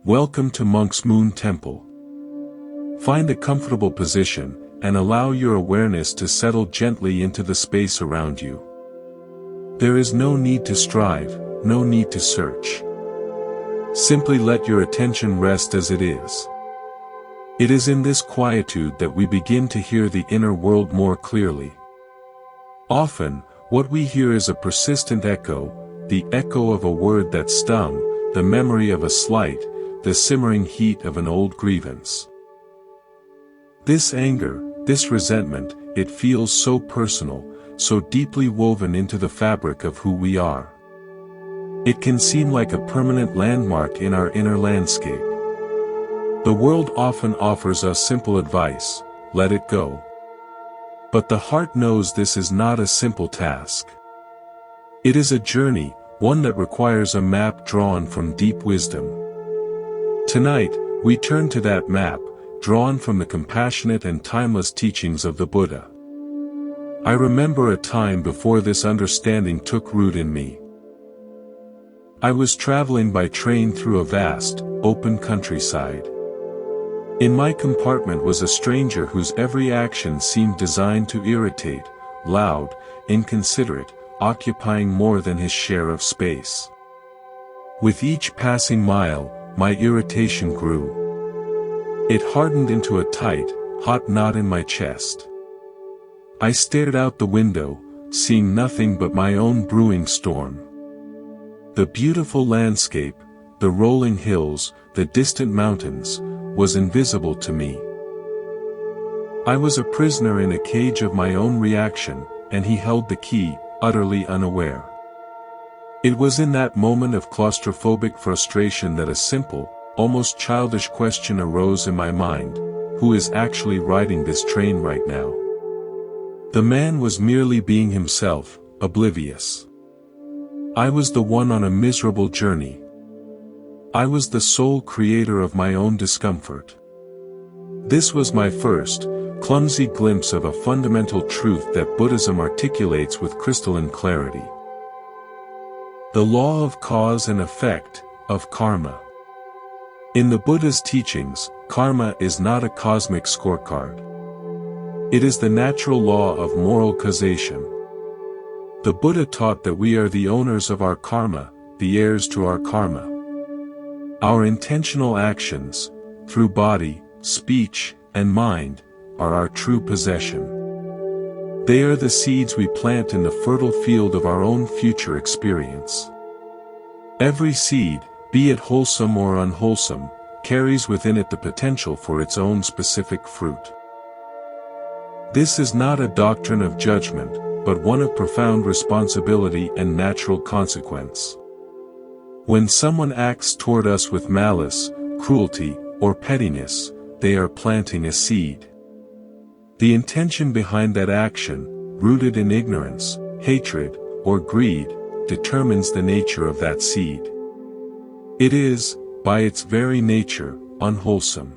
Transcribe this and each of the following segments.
Welcome to Monk's Moon Temple. Find a comfortable position, and allow your awareness to settle gently into the space around you. There is no need to strive, no need to search. Simply let your attention rest as it is. It is in this quietude that we begin to hear the inner world more clearly. Often, what we hear is a persistent echo, the echo of a word that stung, the memory of a slight, the simmering heat of an old grievance. This anger, this resentment, it feels so personal, so deeply woven into the fabric of who we are. It can seem like a permanent landmark in our inner landscape. The world often offers us simple advice: let it go. But the heart knows this is not a simple task. It is a journey, one that requires a map drawn from deep wisdom. Tonight, we turn to that map, drawn from the compassionate and timeless teachings of the Buddha. I remember a time before this understanding took root in me. I was traveling by train through a vast, open countryside. In my compartment was a stranger whose every action seemed designed to irritate, loud, inconsiderate, occupying more than his share of space. With each passing mile, my irritation grew. It hardened into a tight, hot knot in my chest. I stared out the window, seeing nothing but my own brewing storm. The beautiful landscape, the rolling hills, the distant mountains, was invisible to me. I was a prisoner in a cage of my own reaction, and he held the key, utterly unaware. It was in that moment of claustrophobic frustration that a simple, almost childish question arose in my mind: who is actually riding this train right now? The man was merely being himself, oblivious. I was the one on a miserable journey. I was the sole creator of my own discomfort. This was my first, clumsy glimpse of a fundamental truth that Buddhism articulates with crystalline clarity. The law of cause and effect, of karma. In the Buddha's teachings, karma is not a cosmic scorecard. It is the natural law of moral causation. The Buddha taught that we are the owners of our karma, the heirs to our karma. Our intentional actions, through body, speech, and mind, are our true possession. They are the seeds we plant in the fertile field of our own future experience. Every seed, be it wholesome or unwholesome, carries within it the potential for its own specific fruit. This is not a doctrine of judgment, but one of profound responsibility and natural consequence. When someone acts toward us with malice, cruelty, or pettiness, they are planting a seed. The intention behind that action, rooted in ignorance, hatred, or greed, determines the nature of that seed. It is, by its very nature, unwholesome.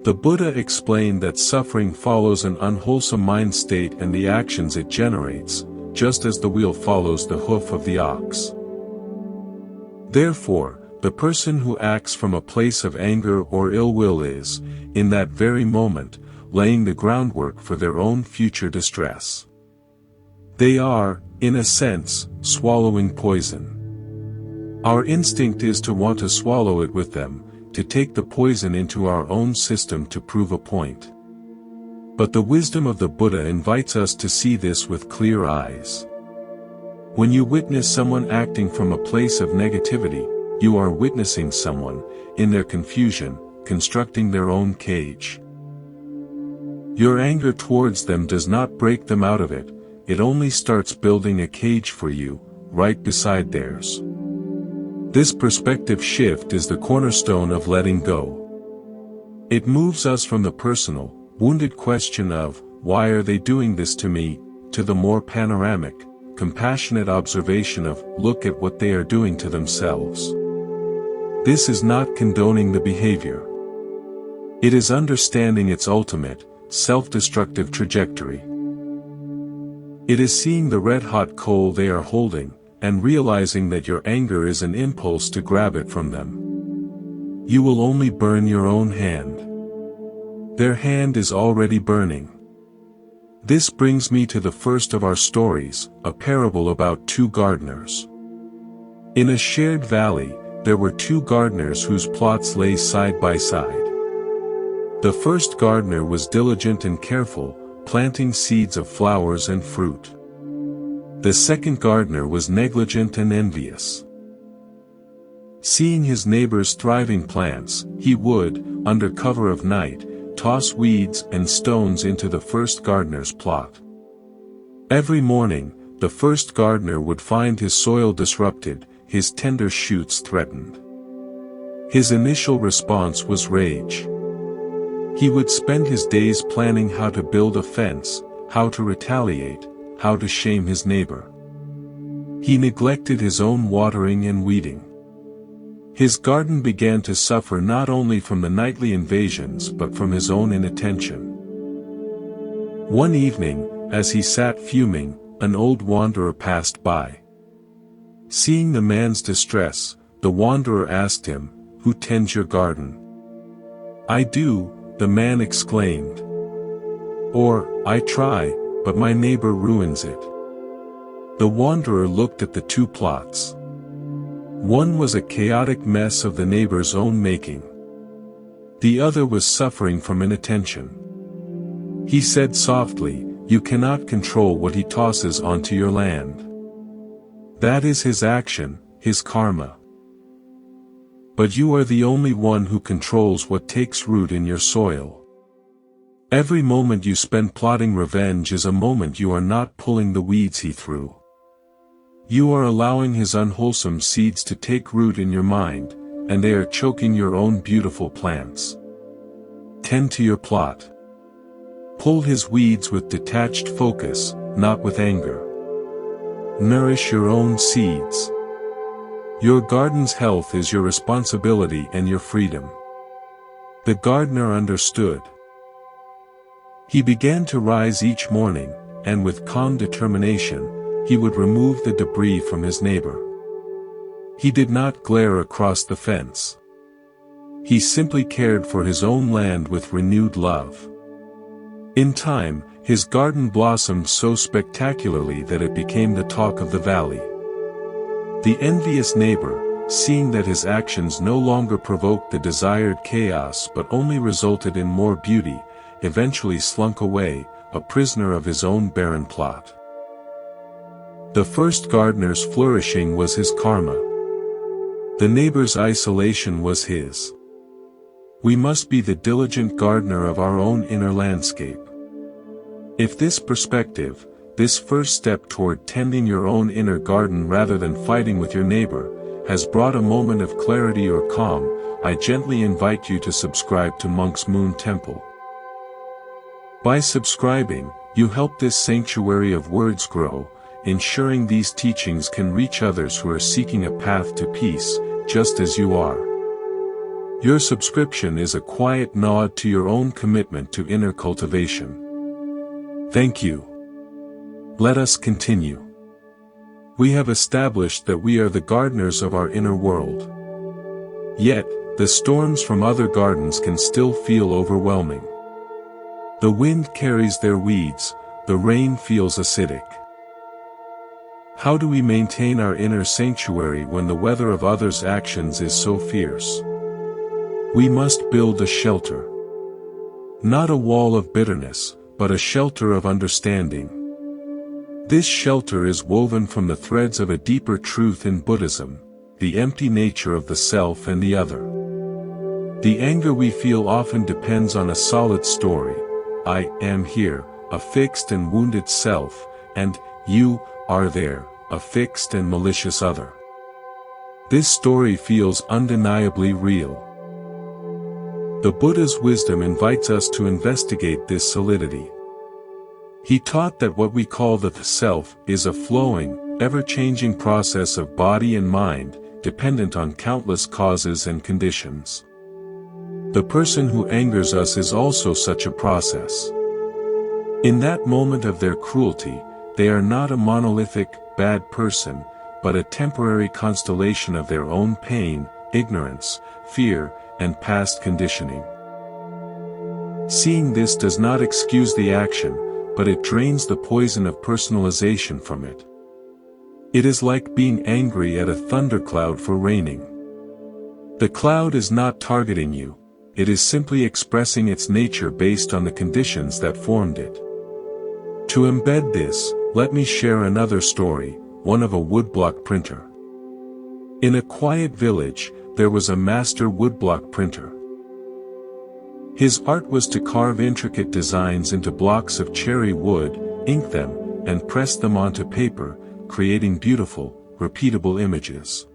The Buddha explained that suffering follows an unwholesome mind state and the actions it generates, just as the wheel follows the hoof of the ox. Therefore, the person who acts from a place of anger or ill will is, in that very moment, laying the groundwork for their own future distress. They are, in a sense, swallowing poison. Our instinct is to want to swallow it with them, to take the poison into our own system to prove a point. But the wisdom of the Buddha invites us to see this with clear eyes. When you witness someone acting from a place of negativity, you are witnessing someone, in their confusion, constructing their own cage. Your anger towards them does not break them out of it, it only starts building a cage for you, right beside theirs. This perspective shift is the cornerstone of letting go. It moves us from the personal, wounded question of, why are they doing this to me, to the more panoramic, compassionate observation of, look at what they are doing to themselves. This is not condoning the behavior. It is understanding its ultimate, self-destructive trajectory. It is seeing the red-hot coal they are holding, and realizing that your anger is an impulse to grab it from them. You will only burn your own hand. Their hand is already burning. This brings me to the first of our stories, a parable about two gardeners. In a shared valley, there were two gardeners whose plots lay side by side. The first gardener was diligent and careful, planting seeds of flowers and fruit. The second gardener was negligent and envious. Seeing his neighbor's thriving plants, he would, under cover of night, toss weeds and stones into the first gardener's plot. Every morning, the first gardener would find his soil disrupted, his tender shoots threatened. His initial response was rage. He would spend his days planning how to build a fence, how to retaliate, how to shame his neighbor. He neglected his own watering and weeding. His garden began to suffer not only from the nightly invasions but from his own inattention. One evening, as he sat fuming, an old wanderer passed by. Seeing the man's distress, the wanderer asked him, "Who tends your garden?" "I do," the man exclaimed. Or, "I try, but my neighbor ruins it." The wanderer looked at the two plots. One was a chaotic mess of the neighbor's own making. The other was suffering from inattention. He said softly, "You cannot control what he tosses onto your land. That is his action, his karma. But you are the only one who controls what takes root in your soil. Every moment you spend plotting revenge is a moment you are not pulling the weeds he threw. You are allowing his unwholesome seeds to take root in your mind, and they are choking your own beautiful plants. Tend to your plot. Pull his weeds with detached focus, not with anger. Nourish your own seeds. Your garden's health is your responsibility and your freedom." The gardener understood. He began to rise each morning, and with calm determination, he would remove the debris from his neighbor. He did not glare across the fence. He simply cared for his own land with renewed love. In time, his garden blossomed so spectacularly that it became the talk of the valley. The envious neighbor, seeing that his actions no longer provoked the desired chaos but only resulted in more beauty, eventually slunk away, a prisoner of his own barren plot. The first gardener's flourishing was his karma. The neighbor's isolation was his. We must be the diligent gardener of our own inner landscape. If this perspective, this first step toward tending your own inner garden rather than fighting with your neighbor, has brought a moment of clarity or calm, I gently invite you to subscribe to Monk's Moon Temple. By subscribing, you help this sanctuary of words grow, ensuring these teachings can reach others who are seeking a path to peace, just as you are. Your subscription is a quiet nod to your own commitment to inner cultivation. Thank you. Let us continue. We have established that we are the gardeners of our inner world. Yet, the storms from other gardens can still feel overwhelming. The wind carries their weeds, the rain feels acidic. How do we maintain our inner sanctuary when the weather of others' actions is so fierce? We must build a shelter. Not a wall of bitterness, but a shelter of understanding. This shelter is woven from the threads of a deeper truth in Buddhism, the empty nature of the self and the other. The anger we feel often depends on a solid story, I am here, a fixed and wounded self, and you are there, a fixed and malicious other. This story feels undeniably real. The Buddha's wisdom invites us to investigate this solidity. He taught that what we call the self is a flowing, ever-changing process of body and mind, dependent on countless causes and conditions. The person who angers us is also such a process. In that moment of their cruelty, they are not a monolithic, bad person, but a temporary constellation of their own pain, ignorance, fear, and past conditioning. Seeing this does not excuse the action, but it drains the poison of personalization from it. It is like being angry at a thundercloud for raining. The cloud is not targeting you, it is simply expressing its nature based on the conditions that formed it. To embed this, let me share another story, one of a woodblock printer. In a quiet village, there was a master woodblock printer. His art was to carve intricate designs into blocks of cherry wood, ink them, and press them onto paper, creating beautiful, repeatable images.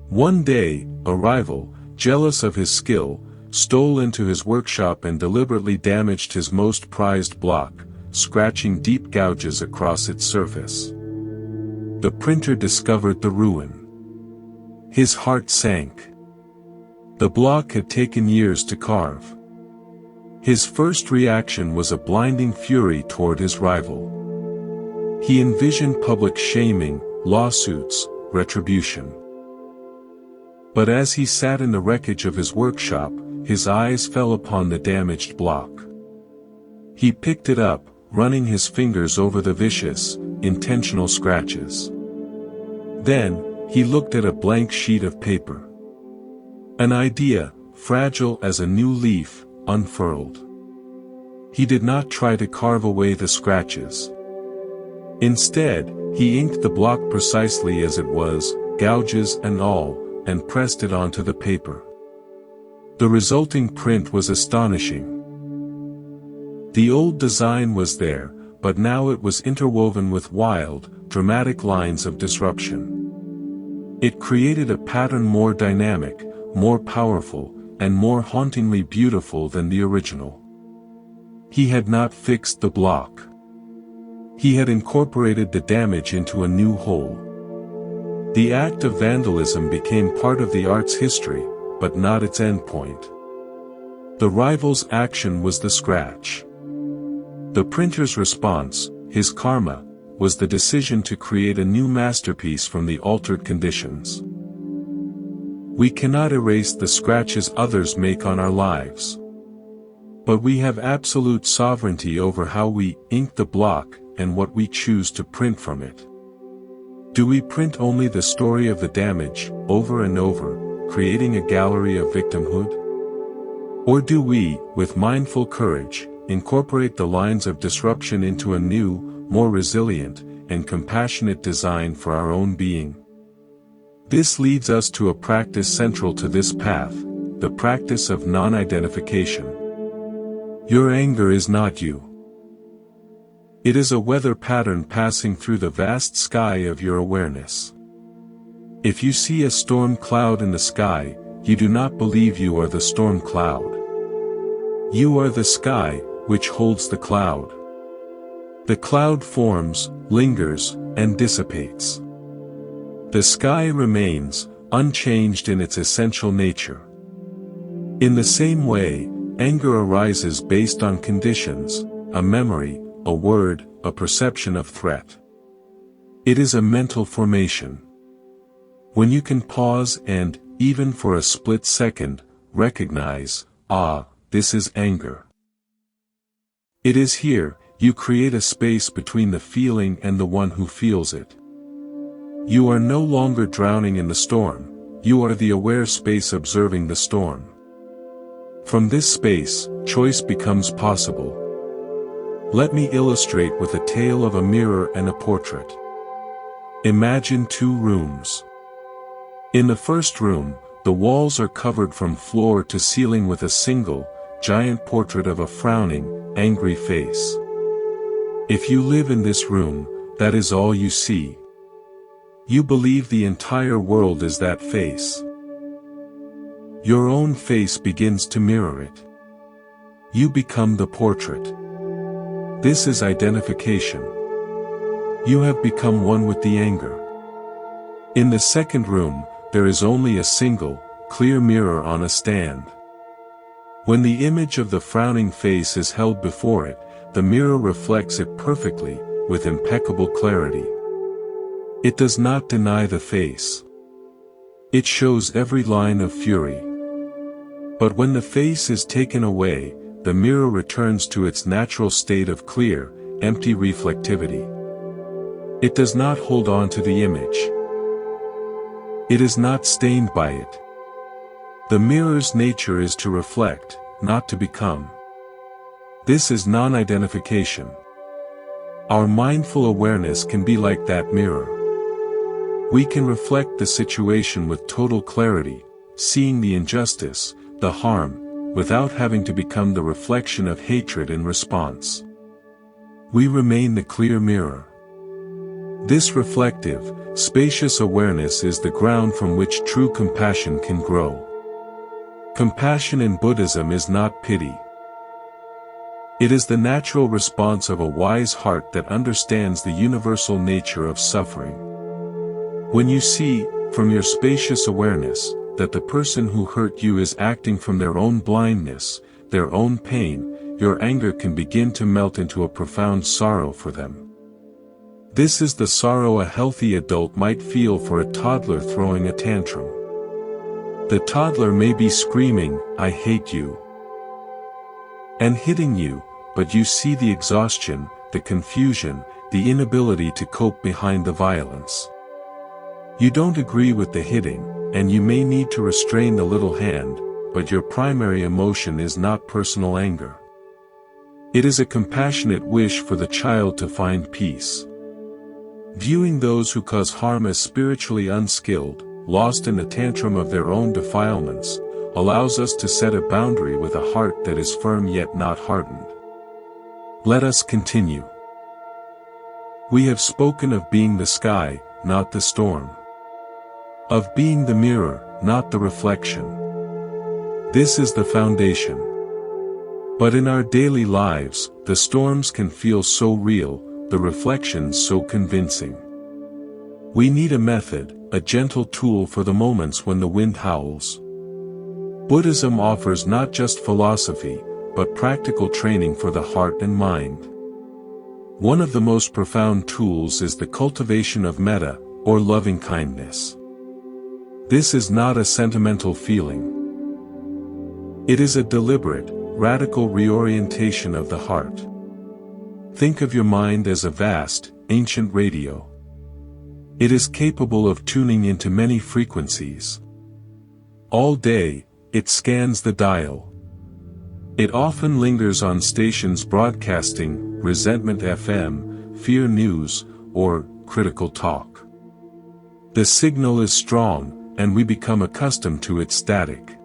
One day, a rival, jealous of his skill, stole into his workshop and deliberately damaged his most prized block, scratching deep gouges across its surface. The printer discovered the ruin. His heart sank. The block had taken years to carve. His first reaction was a blinding fury toward his rival. He envisioned public shaming, lawsuits, retribution. But as he sat in the wreckage of his workshop, his eyes fell upon the damaged block. He picked it up, running his fingers over the vicious, intentional scratches. Then, he looked at a blank sheet of paper. An idea, fragile as a new leaf, unfurled. He did not try to carve away the scratches. Instead, he inked the block precisely as it was, gouges and all, and pressed it onto the paper. The resulting print was astonishing. The old design was there, but now it was interwoven with wild, dramatic lines of disruption. It created a pattern more dynamic, more powerful, and more hauntingly beautiful than the original. He had not fixed the block. He had incorporated the damage into a new whole. The act of vandalism became part of the art's history, but not its endpoint. The rival's action was the scratch. The printer's response, his karma, was the decision to create a new masterpiece from the altered conditions. We cannot erase the scratches others make on our lives. But we have absolute sovereignty over how we ink the block and what we choose to print from it. Do we print only the story of the damage, over and over, creating a gallery of victimhood? Or do we, with mindful courage, incorporate the lines of disruption into a new, more resilient, and compassionate design for our own being? This leads us to a practice central to this path, the practice of non-identification. Your anger is not you. It is a weather pattern passing through the vast sky of your awareness. If you see a storm cloud in the sky, you do not believe you are the storm cloud. You are the sky, which holds the cloud. The cloud forms, lingers, and dissipates. The sky remains, unchanged in its essential nature. In the same way, anger arises based on conditions, a memory, a word, a perception of threat. It is a mental formation. When you can pause and, even for a split second, recognize, this is anger. It is here, you create a space between the feeling and the one who feels it. You are no longer drowning in the storm, you are the aware space observing the storm. From this space, choice becomes possible. Let me illustrate with a tale of a mirror and a portrait. Imagine two rooms. In the first room, the walls are covered from floor to ceiling with a single, giant portrait of a frowning, angry face. If you live in this room, that is all you see. You believe the entire world is that face. Your own face begins to mirror it. You become the portrait. This is identification. You have become one with the anger. In the second room, there is only a single, clear mirror on a stand. When the image of the frowning face is held before it, the mirror reflects it perfectly, with impeccable clarity. It does not deny the face. It shows every line of fury. But when the face is taken away, the mirror returns to its natural state of clear, empty reflectivity. It does not hold on to the image. It is not stained by it. The mirror's nature is to reflect, not to become. This is non-identification. Our mindful awareness can be like that mirror. We can reflect the situation with total clarity, seeing the injustice, the harm, without having to become the reflection of hatred in response. We remain the clear mirror. This reflective, spacious awareness is the ground from which true compassion can grow. Compassion in Buddhism is not pity. It is the natural response of a wise heart that understands the universal nature of suffering. When you see, from your spacious awareness, that the person who hurt you is acting from their own blindness, their own pain, your anger can begin to melt into a profound sorrow for them. This is the sorrow a healthy adult might feel for a toddler throwing a tantrum. The toddler may be screaming, "I hate you," and hitting you, but you see the exhaustion, the confusion, the inability to cope behind the violence. You don't agree with the hitting, and you may need to restrain the little hand, but your primary emotion is not personal anger. It is a compassionate wish for the child to find peace. Viewing those who cause harm as spiritually unskilled, lost in the tantrum of their own defilements, allows us to set a boundary with a heart that is firm yet not hardened. Let us continue. We have spoken of being the sky, not the storm. Of being the mirror, not the reflection. This is the foundation. But in our daily lives, the storms can feel so real, the reflections so convincing. We need a method, a gentle tool for the moments when the wind howls. Buddhism offers not just philosophy, but practical training for the heart and mind. One of the most profound tools is the cultivation of metta, or loving kindness. This is not a sentimental feeling. It is a deliberate, radical reorientation of the heart. Think of your mind as a vast, ancient radio. It is capable of tuning into many frequencies. All day, it scans the dial. It often lingers on stations broadcasting resentment FM, fear news, or critical talk. The signal is strong, and we become accustomed to its static.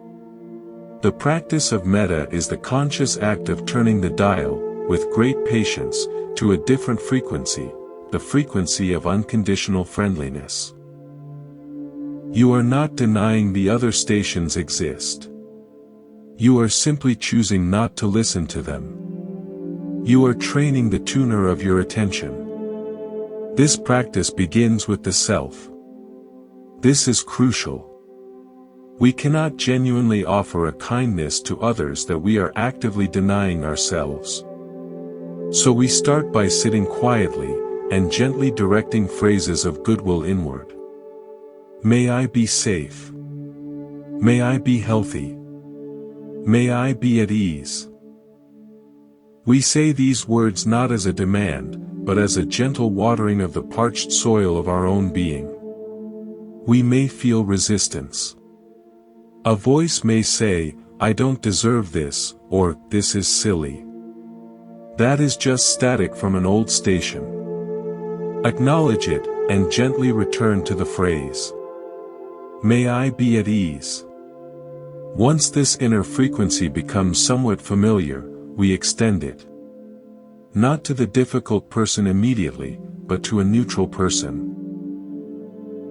The practice of metta is the conscious act of turning the dial, with great patience, to a different frequency, the frequency of unconditional friendliness. You are not denying the other stations exist. You are simply choosing not to listen to them. You are training the tuner of your attention. This practice begins with the self. This is crucial. We cannot genuinely offer a kindness to others that we are actively denying ourselves. So we start by sitting quietly, and gently directing phrases of goodwill inward. May I be safe. May I be healthy. May I be at ease. We say these words not as a demand, but as a gentle watering of the parched soil of our own being. We may feel resistance. A voice may say, "I don't deserve this," or "This is silly." That is just static from an old station. Acknowledge it, and gently return to the phrase. May I be at ease. Once this inner frequency becomes somewhat familiar, we extend it. Not to the difficult person immediately, but to a neutral person.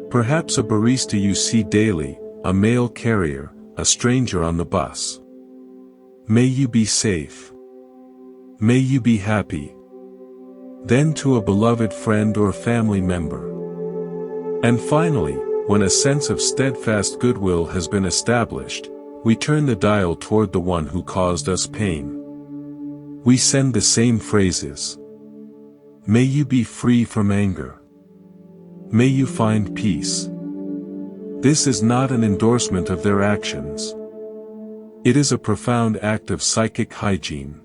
Perhaps a barista you see daily, a mail carrier, a stranger on the bus. May you be safe. May you be happy. Then to a beloved friend or family member. And finally, when a sense of steadfast goodwill has been established, we turn the dial toward the one who caused us pain. We send the same phrases. May you be free from anger. May you find peace. This is not an endorsement of their actions. It is a profound act of psychic hygiene.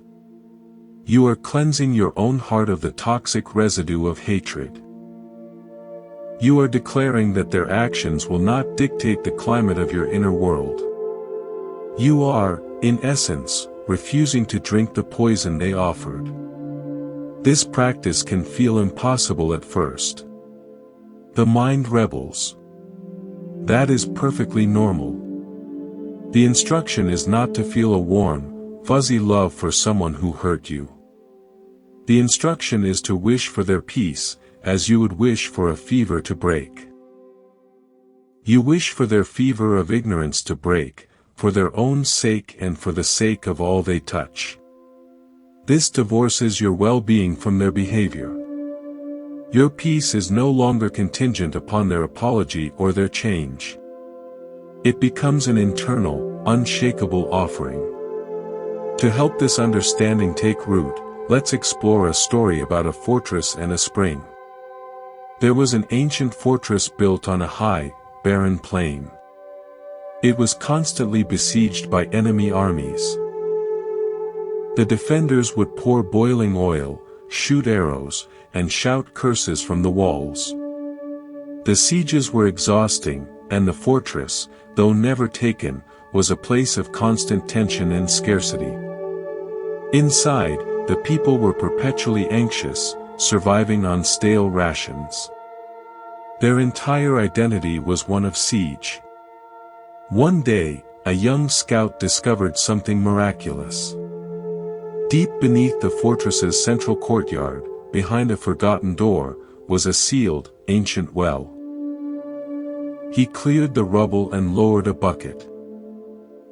You are cleansing your own heart of the toxic residue of hatred. You are declaring that their actions will not dictate the climate of your inner world. You are, in essence, refusing to drink the poison they offered. This practice can feel impossible at first. The mind rebels. That is perfectly normal. The instruction is not to feel a warm, fuzzy love for someone who hurt you. The instruction is to wish for their peace, as you would wish for a fever to break. You wish for their fever of ignorance to break, for their own sake and for the sake of all they touch. This divorces your well-being from their behavior. Your peace is no longer contingent upon their apology or their change. It becomes an internal, unshakable offering. To help this understanding take root, let's explore a story about a fortress and a spring. There was an ancient fortress built on a high, barren plain. It was constantly besieged by enemy armies. The defenders would pour boiling oil, shoot arrows, and shout curses from the walls. The sieges were exhausting, and the fortress, though never taken, was a place of constant tension and scarcity. Inside, the people were perpetually anxious, surviving on stale rations. Their entire identity was one of siege. One day, a young scout discovered something miraculous. Deep beneath the fortress's central courtyard, behind a forgotten door, was a sealed, ancient well. He cleared the rubble and lowered a bucket.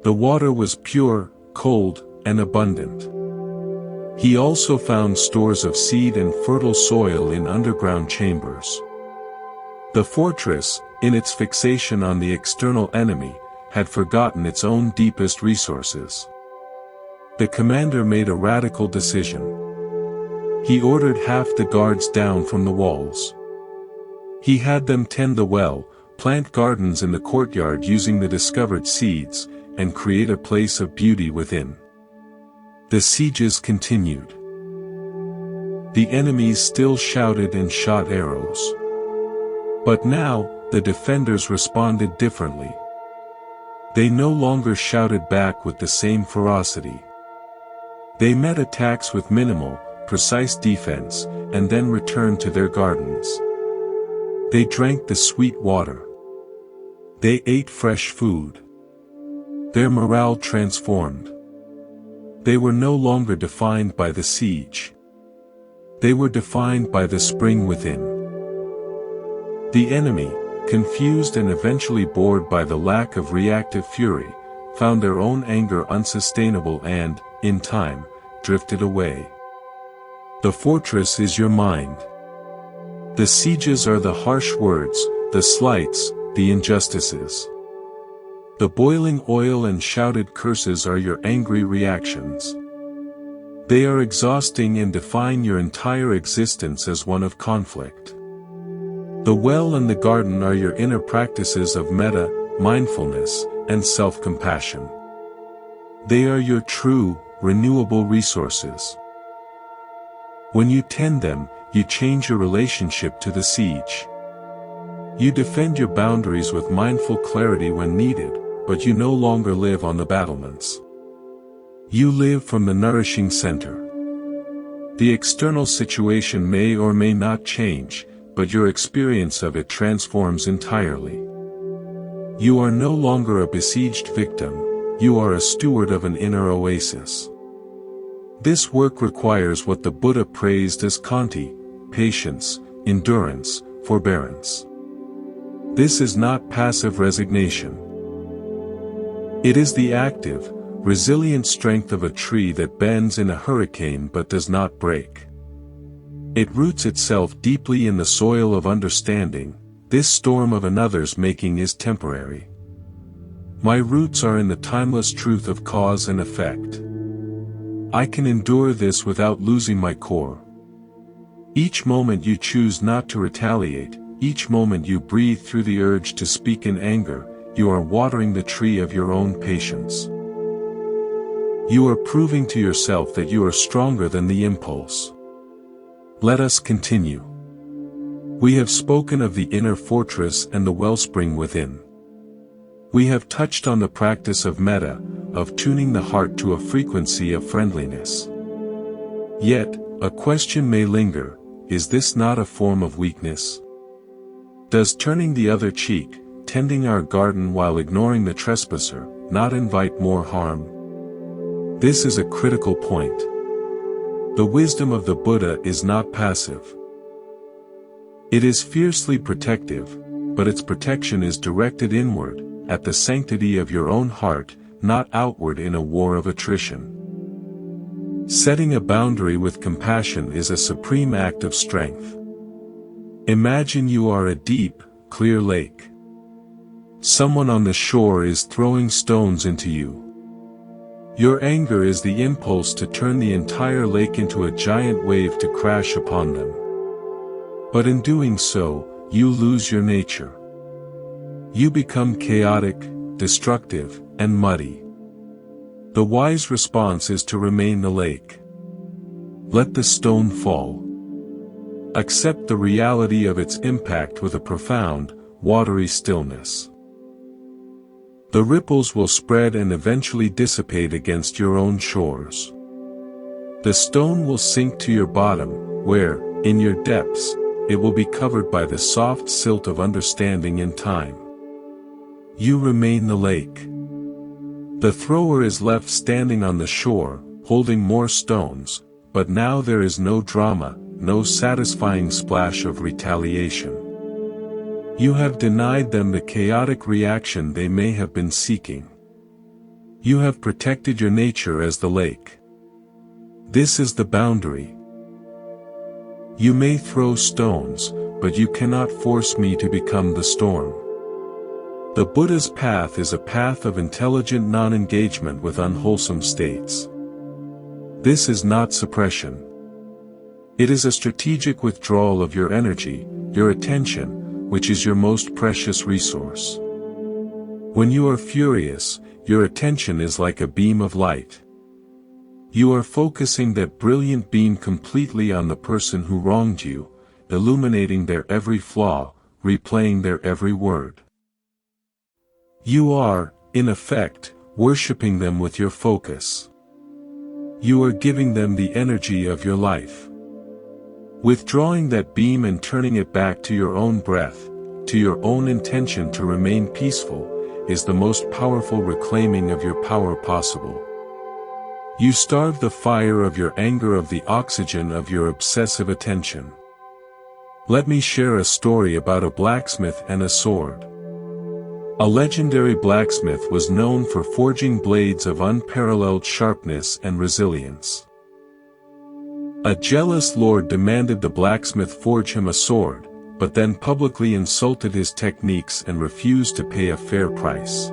The water was pure, cold, and abundant. He also found stores of seed and fertile soil in underground chambers. The fortress, in its fixation on the external enemy, had forgotten its own deepest resources. The commander made a radical decision. He ordered half the guards down from the walls. He had them tend the well, plant gardens in the courtyard using the discovered seeds, and create a place of beauty within. The sieges continued. The enemies still shouted and shot arrows. But now, the defenders responded differently. They no longer shouted back with the same ferocity. They met attacks with minimal, precise defense, and then returned to their gardens. They drank the sweet water. They ate fresh food. Their morale transformed. They were no longer defined by the siege. They were defined by the spring within. The enemy, confused and eventually bored by the lack of reactive fury, found their own anger unsustainable and, in time, drifted away. The fortress is your mind. The sieges are the harsh words, the slights, the injustices. The boiling oil and shouted curses are your angry reactions. They are exhausting and define your entire existence as one of conflict. The well and the garden are your inner practices of metta, mindfulness, and self-compassion. They are your true, renewable resources. When you tend them, you change your relationship to the siege. You defend your boundaries with mindful clarity when needed, but you no longer live on the battlements. You live from the nourishing center. The external situation may or may not change, but your experience of it transforms entirely. You are no longer a besieged victim, you are a steward of an inner oasis. This work requires what the Buddha praised as khanti, patience, endurance, forbearance. This is not passive resignation. It is the active, resilient strength of a tree that bends in a hurricane but does not break. It roots itself deeply in the soil of understanding. This storm of another's making is temporary. My roots are in the timeless truth of cause and effect. I can endure this without losing my core. Each moment you choose not to retaliate, each moment you breathe through the urge to speak in anger, you are watering the tree of your own patience. You are proving to yourself that you are stronger than the impulse. Let us continue. We have spoken of the inner fortress and the wellspring within. We have touched on the practice of metta, of tuning the heart to a frequency of friendliness. Yet, a question may linger: is this not a form of weakness? Does turning the other cheek, tending our garden while ignoring the trespasser, not invite more harm? This is a critical point. The wisdom of the Buddha is not passive. It is fiercely protective, but its protection is directed inward, at the sanctity of your own heart, not outward in a war of attrition. Setting a boundary with compassion is a supreme act of strength. Imagine you are a deep, clear lake. Someone on the shore is throwing stones into you. Your anger is the impulse to turn the entire lake into a giant wave to crash upon them. But in doing so, you lose your nature. You become chaotic, destructive, and muddy. The wise response is to remain the lake. Let the stone fall. Accept the reality of its impact with a profound, watery stillness. The ripples will spread and eventually dissipate against your own shores. The stone will sink to your bottom, where, in your depths, it will be covered by the soft silt of understanding in time. You remain the lake. The thrower is left standing on the shore, holding more stones, but now there is no drama, no satisfying splash of retaliation. You have denied them the chaotic reaction they may have been seeking. You have protected your nature as the lake. This is the boundary. You may throw stones, but you cannot force me to become the storm. The Buddha's path is a path of intelligent non-engagement with unwholesome states. This is not suppression. It is a strategic withdrawal of your energy, your attention, which is your most precious resource. When you are furious, your attention is like a beam of light. You are focusing that brilliant beam completely on the person who wronged you, illuminating their every flaw, replaying their every word. You are, in effect, worshipping them with your focus. You are giving them the energy of your life. Withdrawing that beam and turning it back to your own breath, to your own intention to remain peaceful, is the most powerful reclaiming of your power possible. You starve the fire of your anger of the oxygen of your obsessive attention. Let me share a story about a blacksmith and a sword. A legendary blacksmith was known for forging blades of unparalleled sharpness and resilience. A jealous lord demanded the blacksmith forge him a sword, but then publicly insulted his techniques and refused to pay a fair price.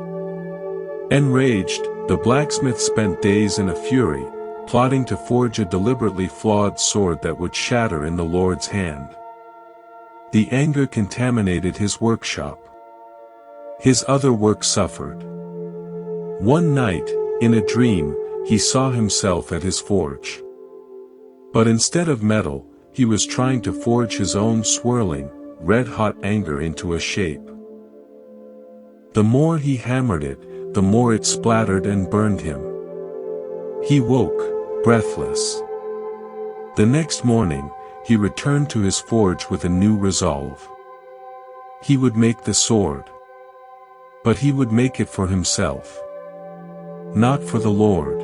Enraged, the blacksmith spent days in a fury, plotting to forge a deliberately flawed sword that would shatter in the lord's hand. The anger contaminated his workshop. His other work suffered. One night, in a dream, he saw himself at his forge. But instead of metal, he was trying to forge his own swirling, red-hot anger into a shape. The more he hammered it, the more it splattered and burned him. He woke, breathless. The next morning, he returned to his forge with a new resolve. He would make the sword. But he would make it for himself. Not for the Lord.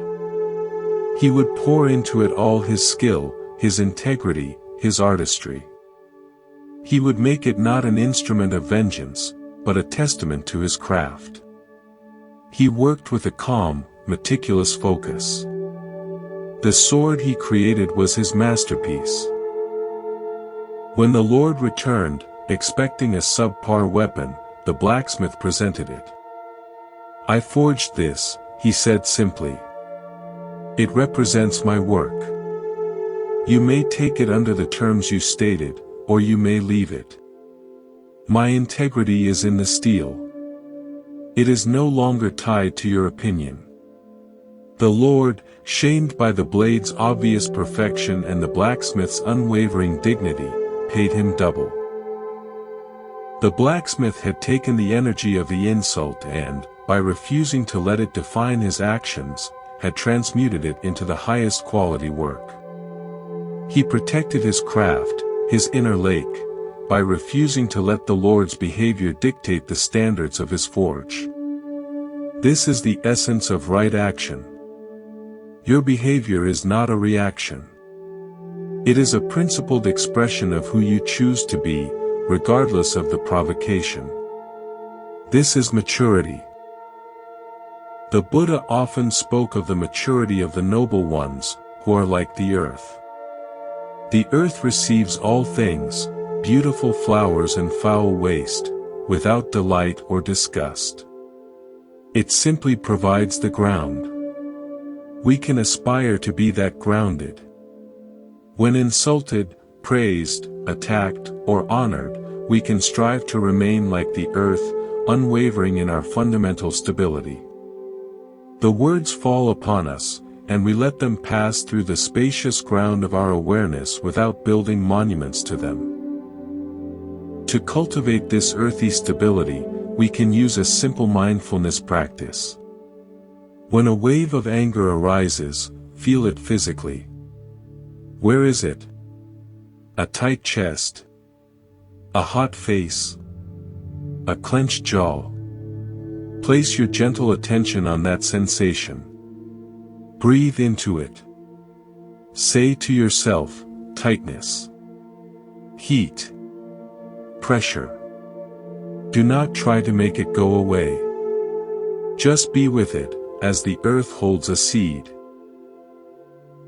He would pour into it all his skill, his integrity, his artistry. He would make it not an instrument of vengeance, but a testament to his craft. He worked with a calm, meticulous focus. The sword he created was his masterpiece. When the Lord returned, expecting a subpar weapon, the blacksmith presented it. "I forged this," he said simply. "It represents my work. You may take it under the terms you stated, or you may leave it. My integrity is in the steel. It is no longer tied to your opinion. The Lord, shamed by the blade's obvious perfection and the blacksmith's unwavering dignity, paid him double. The blacksmith had taken the energy of the insult and, by refusing to let it define his actions, had transmuted it into the highest quality work. He protected his craft, his inner lake, by refusing to let the Lord's behavior dictate the standards of his forge. This is the essence of right action. Your behavior is not a reaction. It is a principled expression of who you choose to be, regardless of the provocation. This is maturity. The Buddha often spoke of the maturity of the noble ones, who are like the earth. The earth receives all things, beautiful flowers and foul waste, without delight or disgust. It simply provides the ground. We can aspire to be that grounded. When insulted, praised, attacked, or honored, we can strive to remain like the earth, unwavering in our fundamental stability. The words fall upon us, and we let them pass through the spacious ground of our awareness without building monuments to them. To cultivate this earthy stability, we can use a simple mindfulness practice. When a wave of anger arises, feel it physically. Where is it? A tight chest? A hot face? A clenched jaw? Place your gentle attention on that sensation. Breathe into it. Say to yourself, tightness, heat, pressure. Do not try to make it go away. Just be with it, as the earth holds a seed.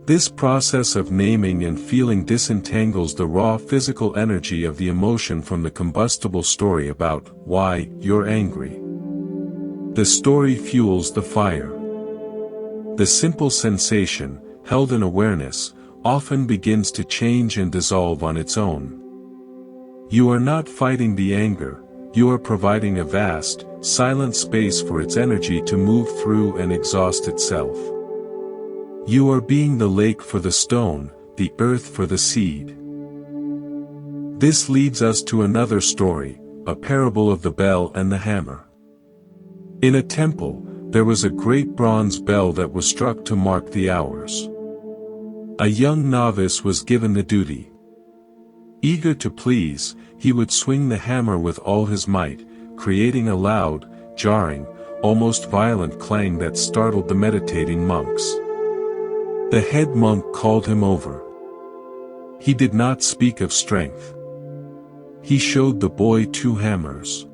This process of naming and feeling disentangles the raw physical energy of the emotion from the combustible story about why you're angry. The story fuels the fire. The simple sensation, held in awareness, often begins to change and dissolve on its own. You are not fighting the anger, you are providing a vast, silent space for its energy to move through and exhaust itself. You are being the lake for the stone, the earth for the seed. This leads us to another story, a parable of the bell and the hammer. In a temple, there was a great bronze bell that was struck to mark the hours. A young novice was given the duty. Eager to please, he would swing the hammer with all his might, creating a loud, jarring, almost violent clang that startled the meditating monks. The head monk called him over. He did not speak of strength. He showed the boy two hammers.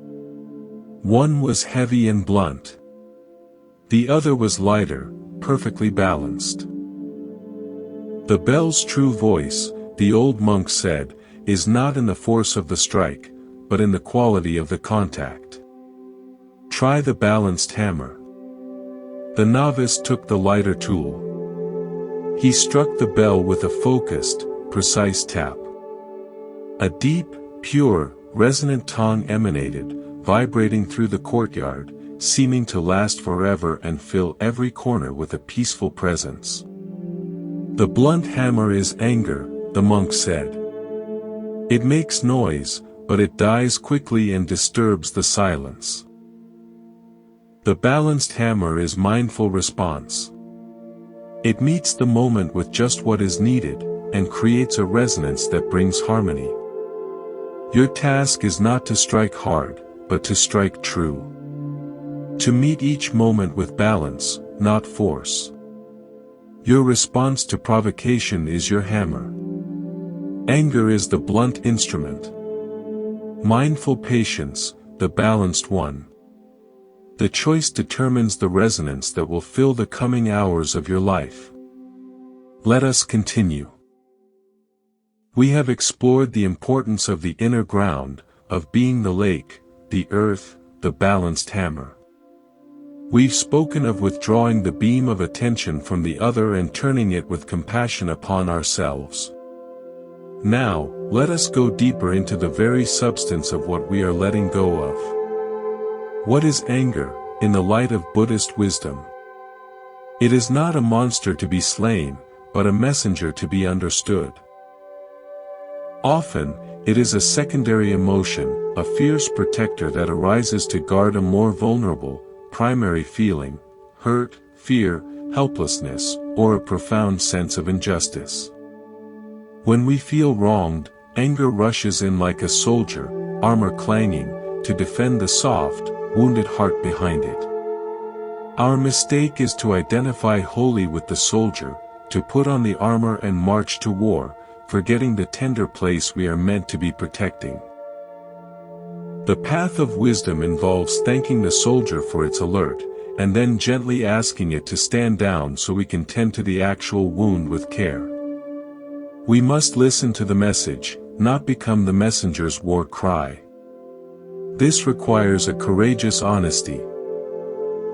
One was heavy and blunt. The other was lighter, perfectly balanced. The bell's true voice, the old monk said, is not in the force of the strike, but in the quality of the contact. Try the balanced hammer. The novice took the lighter tool. He struck the bell with a focused, precise tap. A deep, pure, resonant tone emanated, vibrating through the courtyard, seeming to last forever and fill every corner with a peaceful presence. The blunt hammer is anger, the monk said. It makes noise, but it dies quickly and disturbs the silence. The balanced hammer is mindful response. It meets the moment with just what is needed, and creates a resonance that brings harmony. Your task is not to strike hard, but to strike true. To meet each moment with balance, not force. Your response to provocation is your hammer. Anger is the blunt instrument. Mindful patience, the balanced one. The choice determines the resonance that will fill the coming hours of your life. Let us continue. We have explored the importance of the inner ground, of being the lake, the earth, the balanced hammer. We've spoken of withdrawing the beam of attention from the other and turning it with compassion upon ourselves. Now, let us go deeper into the very substance of what we are letting go of. What is anger, in the light of Buddhist wisdom? It is not a monster to be slain, but a messenger to be understood. Often, it is a secondary emotion, a fierce protector that arises to guard a more vulnerable, primary feeling, hurt, fear, helplessness, or a profound sense of injustice. When we feel wronged, anger rushes in like a soldier, armor clanging, to defend the soft, wounded heart behind it. Our mistake is to identify wholly with the soldier, to put on the armor and march to war, forgetting the tender place we are meant to be protecting. The path of wisdom involves thanking the soldier for its alert, and then gently asking it to stand down so we can tend to the actual wound with care. We must listen to the message, not become the messenger's war cry. This requires a courageous honesty.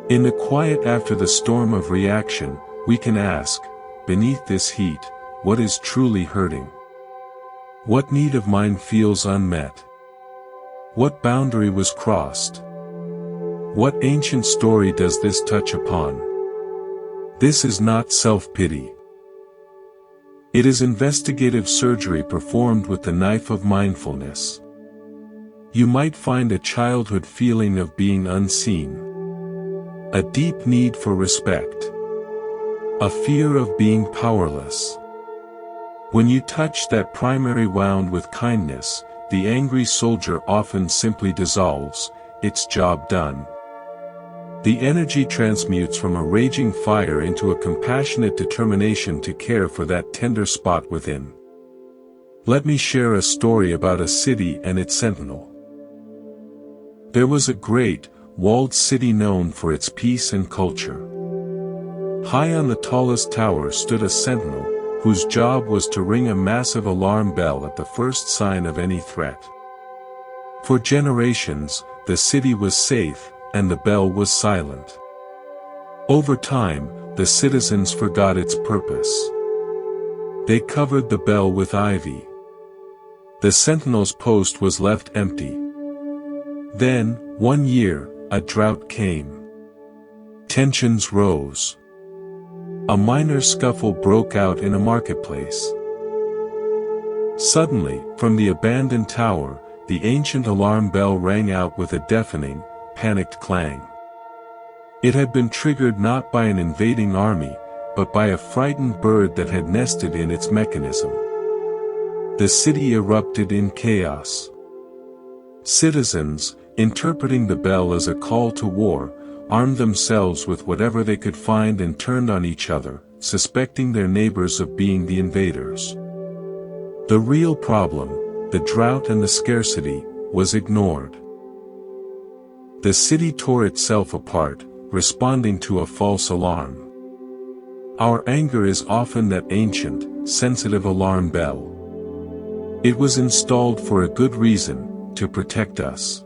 In the quiet after the storm of reaction, we can ask, beneath this heat, what is truly hurting? What need of mine feels unmet? What boundary was crossed? What ancient story does this touch upon? This is not self-pity. It is investigative surgery performed with the knife of mindfulness. You might find a childhood feeling of being unseen, a deep need for respect, a fear of being powerless. When you touch that primary wound with kindness, the angry soldier often simply dissolves, its job done. The energy transmutes from a raging fire into a compassionate determination to care for that tender spot within. Let me share a story about a city and its sentinel. There was a great, walled city known for its peace and culture. High on the tallest tower stood a sentinel, whose job was to ring a massive alarm bell at the first sign of any threat. For generations, the city was safe, and the bell was silent. Over time, the citizens forgot its purpose. They covered the bell with ivy. The sentinel's post was left empty. Then, one year, a drought came. Tensions rose. A minor scuffle broke out in a marketplace. Suddenly, from the abandoned tower, the ancient alarm bell rang out with a deafening, panicked clang. It had been triggered not by an invading army, but by a frightened bird that had nested in its mechanism. The city erupted in chaos. Citizens, interpreting the bell as a call to war, armed themselves with whatever they could find and turned on each other, suspecting their neighbors of being the invaders. The real problem, the drought and the scarcity, was ignored. The city tore itself apart, responding to a false alarm. Our anger is often that ancient, sensitive alarm bell. It was installed for a good reason, to protect us.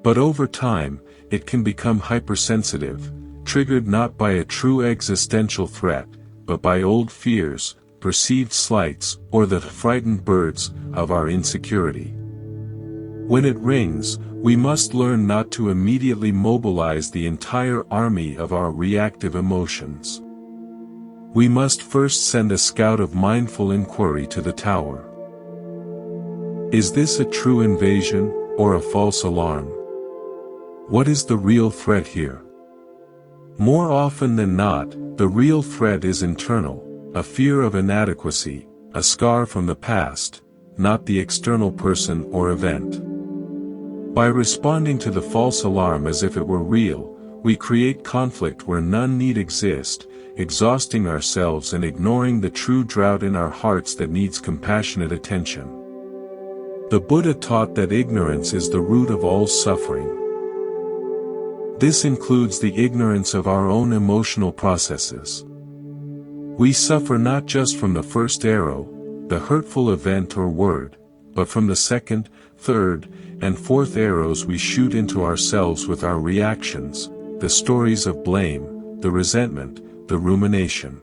But over time, it can become hypersensitive, triggered not by a true existential threat, but by old fears, perceived slights, or the frightened birds of our insecurity. When it rings, we must learn not to immediately mobilize the entire army of our reactive emotions. We must first send a scout of mindful inquiry to the tower. Is this a true invasion, or a false alarm? What is the real threat here? More often than not, the real threat is internal, a fear of inadequacy, a scar from the past, not the external person or event. By responding to the false alarm as if it were real, we create conflict where none need exist, exhausting ourselves and ignoring the true drought in our hearts that needs compassionate attention. The Buddha taught that ignorance is the root of all suffering. This includes the ignorance of our own emotional processes. We suffer not just from the first arrow, the hurtful event or word, but from the second, third, and fourth arrows we shoot into ourselves with our reactions, the stories of blame, the resentment, the rumination.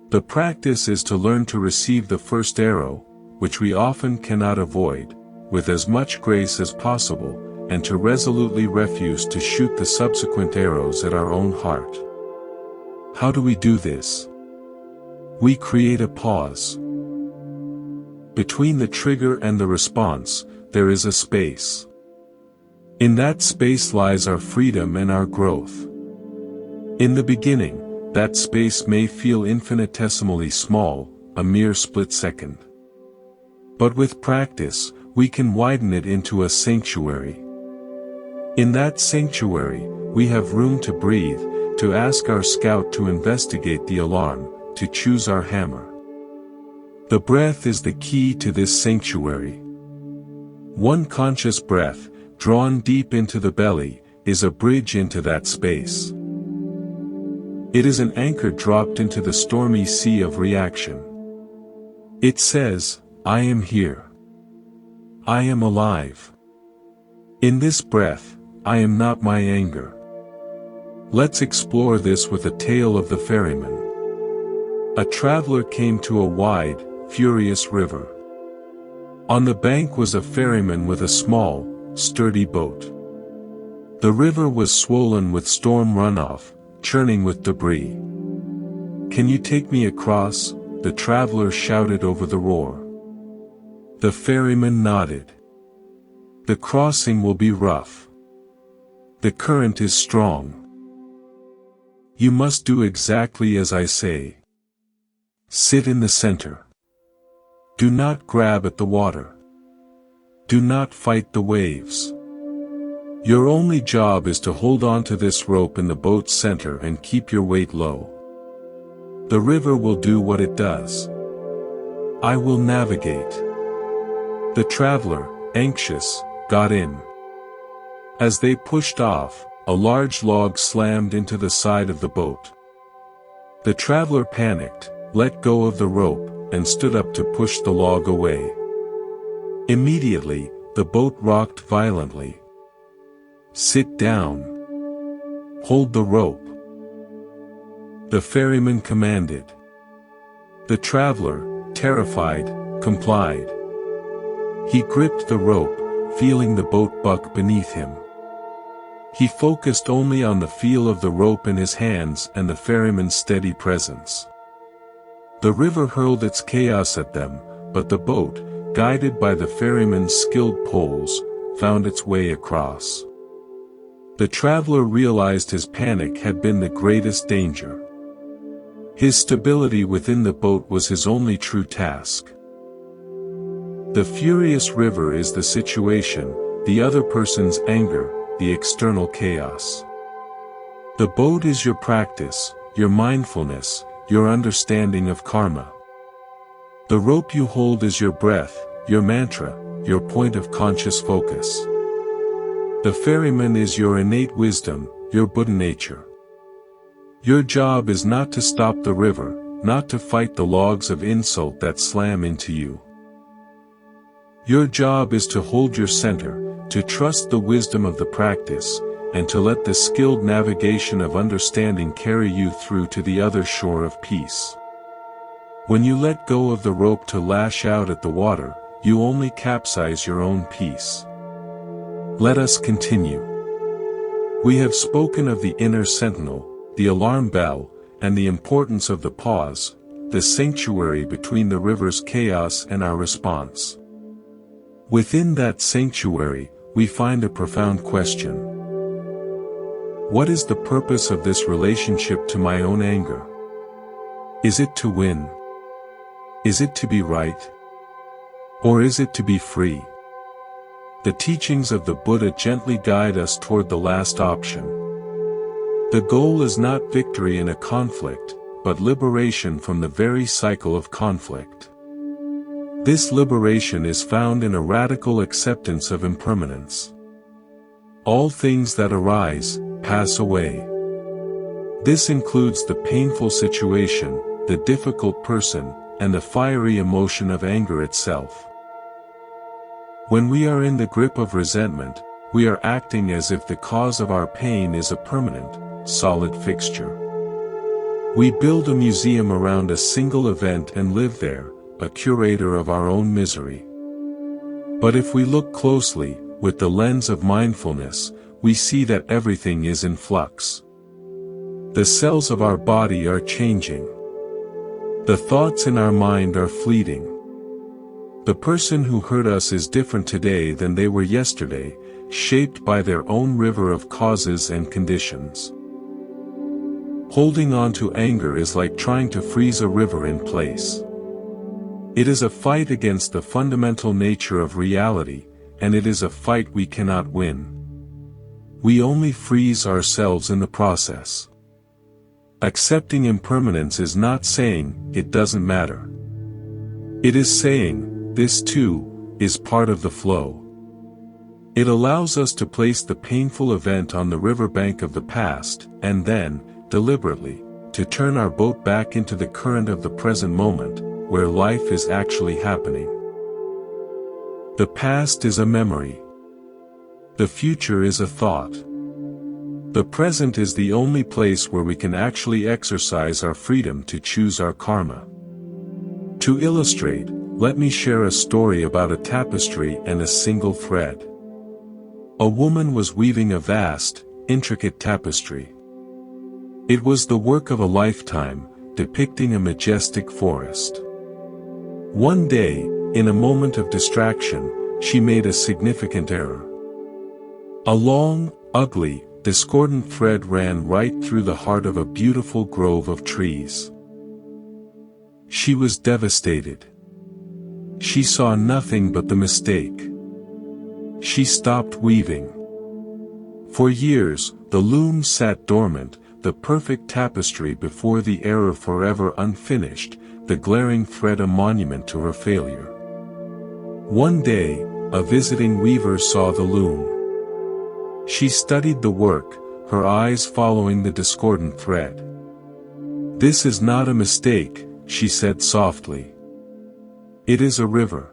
The practice is to learn to receive the first arrow, which we often cannot avoid, with as much grace as possible, and to resolutely refuse to shoot the subsequent arrows at our own heart. How do we do this? We create a pause. Between the trigger and the response, there is a space. In that space lies our freedom and our growth. In the beginning, that space may feel infinitesimally small, a mere split second. But with practice, we can widen it into a sanctuary. In that sanctuary, we have room to breathe, to ask our scout to investigate the alarm, to choose our hammer. The breath is the key to this sanctuary. One conscious breath, drawn deep into the belly, is a bridge into that space. It is an anchor dropped into the stormy sea of reaction. It says, I am here. I am alive. In this breath, I am not my anger. Let's explore this with a tale of the ferryman. A traveler came to a wide, furious river. On the bank was a ferryman with a small, sturdy boat. The river was swollen with storm runoff, churning with debris. Can you take me across? The traveler shouted over the roar. The ferryman nodded. The crossing will be rough. The current is strong. You must do exactly as I say. Sit in the center. Do not grab at the water. Do not fight the waves. Your only job is to hold on to this rope in the boat's center and keep your weight low. The river will do what it does. I will navigate. The traveler, anxious, got in. As they pushed off, a large log slammed into the side of the boat. The traveler panicked, let go of the rope, and stood up to push the log away. Immediately, the boat rocked violently. Sit down. Hold the rope. The ferryman commanded. The traveler, terrified, complied. He gripped the rope, feeling the boat buck beneath him. He focused only on the feel of the rope in his hands and the ferryman's steady presence. The river hurled its chaos at them, but the boat, guided by the ferryman's skilled poles, found its way across. The traveler realized his panic had been the greatest danger. His stability within the boat was his only true task. The furious river is the situation, the other person's anger, the external chaos. The boat is your practice, your mindfulness, your understanding of karma. The rope you hold is your breath, your mantra, your point of conscious focus. The ferryman is your innate wisdom, your Buddha nature. Your job is not to stop the river, not to fight the logs of insult that slam into you. Your job is to hold your center, to trust the wisdom of the practice, and to let the skilled navigation of understanding carry you through to the other shore of peace. When you let go of the rope to lash out at the water, you only capsize your own peace. Let us continue. We have spoken of the inner sentinel, the alarm bell, and the importance of the pause, the sanctuary between the river's chaos and our response. Within that sanctuary, we find a profound question. What is the purpose of this relationship to my own anger? Is it to win? Is it to be right? Or is it to be free? The teachings of the Buddha gently guide us toward the last option. The goal is not victory in a conflict, but liberation from the very cycle of conflict. This liberation is found in a radical acceptance of impermanence. All things that arise, pass away. This includes the painful situation, the difficult person, and the fiery emotion of anger itself. When we are in the grip of resentment, we are acting as if the cause of our pain is a permanent, solid fixture. We build a museum around a single event and live there, a curator of our own misery. But if we look closely, with the lens of mindfulness, we see that everything is in flux. The cells of our body are changing. The thoughts in our mind are fleeting. The person who hurt us is different today than they were yesterday, shaped by their own river of causes and conditions. Holding on to anger is like trying to freeze a river in place. It is a fight against the fundamental nature of reality, and it is a fight we cannot win. We only freeze ourselves in the process. Accepting impermanence is not saying, it doesn't matter. It is saying, this too, is part of the flow. It allows us to place the painful event on the riverbank of the past, and then, deliberately, to turn our boat back into the current of the present moment, where life is actually happening. The past is a memory. The future is a thought. The present is the only place where we can actually exercise our freedom to choose our karma. To illustrate, let me share a story about a tapestry and a single thread. A woman was weaving a vast, intricate tapestry. It was the work of a lifetime, depicting a majestic forest. One day, in a moment of distraction, she made a significant error. A long, ugly, discordant thread ran right through the heart of a beautiful grove of trees. She was devastated. She saw nothing but the mistake. She stopped weaving. For years, the loom sat dormant, the perfect tapestry before the error forever unfinished, the glaring thread a monument to her failure. One day, a visiting weaver saw the loom. She studied the work, her eyes following the discordant thread. "This is not a mistake," she said softly. "It is a river."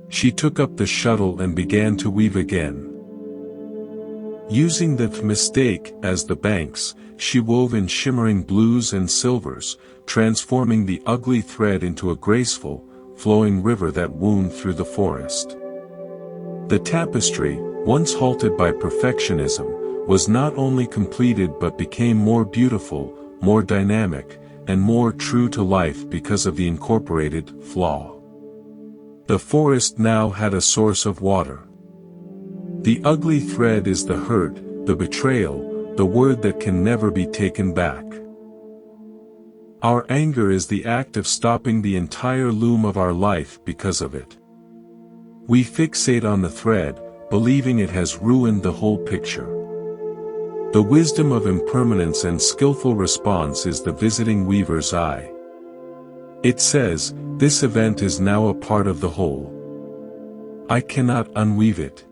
She took up the shuttle and began to weave again. Using the mistake as the banks, she wove in shimmering blues and silvers, transforming the ugly thread into a graceful, flowing river that wound through the forest. The tapestry, once halted by perfectionism, was not only completed but became more beautiful, more dynamic, and more true to life because of the incorporated flaw. The forest now had a source of water. The ugly thread is the hurt, the betrayal, the word that can never be taken back. Our anger is the act of stopping the entire loom of our life because of it. We fixate on the thread, believing it has ruined the whole picture. The wisdom of impermanence and skillful response is the visiting weaver's eye. It says, "This event is now a part of the whole. I cannot unweave it.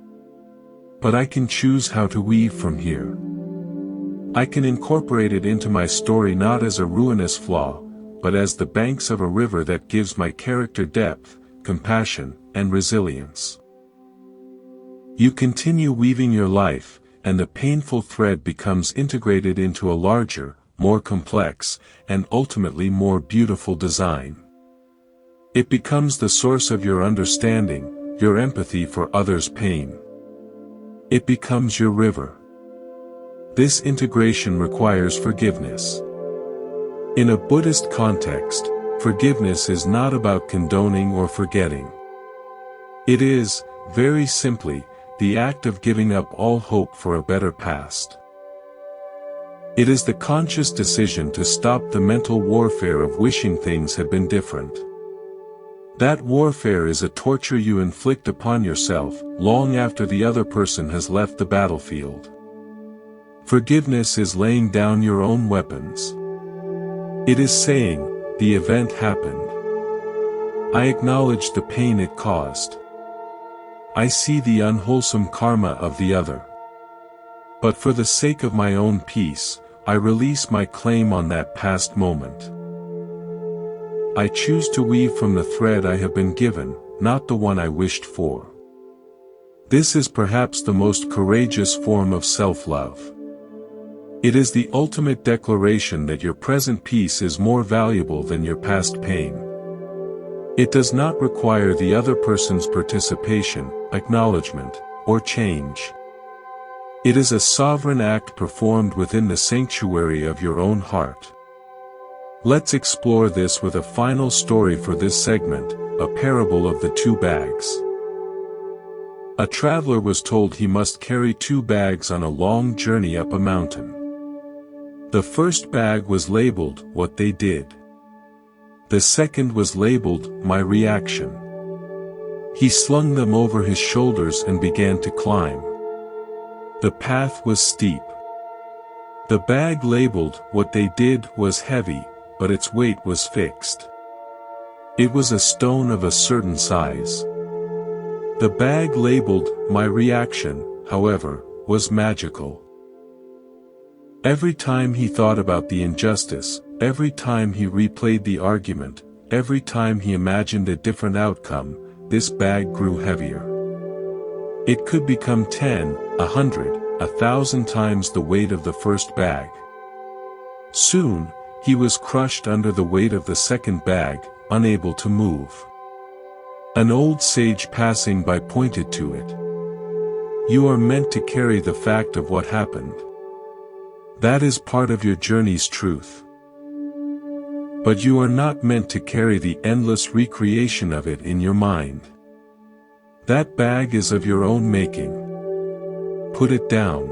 But I can choose how to weave from here. I can incorporate it into my story not as a ruinous flaw, but as the banks of a river that gives my character depth, compassion, and resilience." You continue weaving your life, and the painful thread becomes integrated into a larger, more complex, and ultimately more beautiful design. It becomes the source of your understanding, your empathy for others' pain. It becomes your river. This integration requires forgiveness. In a Buddhist context, forgiveness is not about condoning or forgetting. It is, very simply, the act of giving up all hope for a better past. It is the conscious decision to stop the mental warfare of wishing things had been different. That warfare is a torture you inflict upon yourself, long after the other person has left the battlefield. Forgiveness is laying down your own weapons. It is saying, the event happened. I acknowledge the pain it caused. I see the unwholesome karma of the other. But for the sake of my own peace, I release my claim on that past moment. I choose to weave from the thread I have been given, not the one I wished for. This is perhaps the most courageous form of self-love. It is the ultimate declaration that your present peace is more valuable than your past pain. It does not require the other person's participation, acknowledgement, or change. It is a sovereign act performed within the sanctuary of your own heart. Let's explore this with a final story for this segment, a parable of the 2 bags. A traveler was told he must carry 2 bags on a long journey up a mountain. The first bag was labeled, "What they did." The second was labeled, "My reaction." He slung them over his shoulders and began to climb. The path was steep. The bag labeled, "What they did," was heavy, but its weight was fixed. It was a stone of a certain size. The bag labeled, "My reaction," however, was magical. Every time he thought about the injustice, every time he replayed the argument, every time he imagined a different outcome, this bag grew heavier. It could become 10, 100, 1,000 times the weight of the first bag. Soon, he was crushed under the weight of the second bag, unable to move. An old sage passing by pointed to it. You are meant to carry the fact of what happened. That is part of your journey's truth. But you are not meant to carry the endless recreation of it in your mind. That bag is of your own making. Put it down.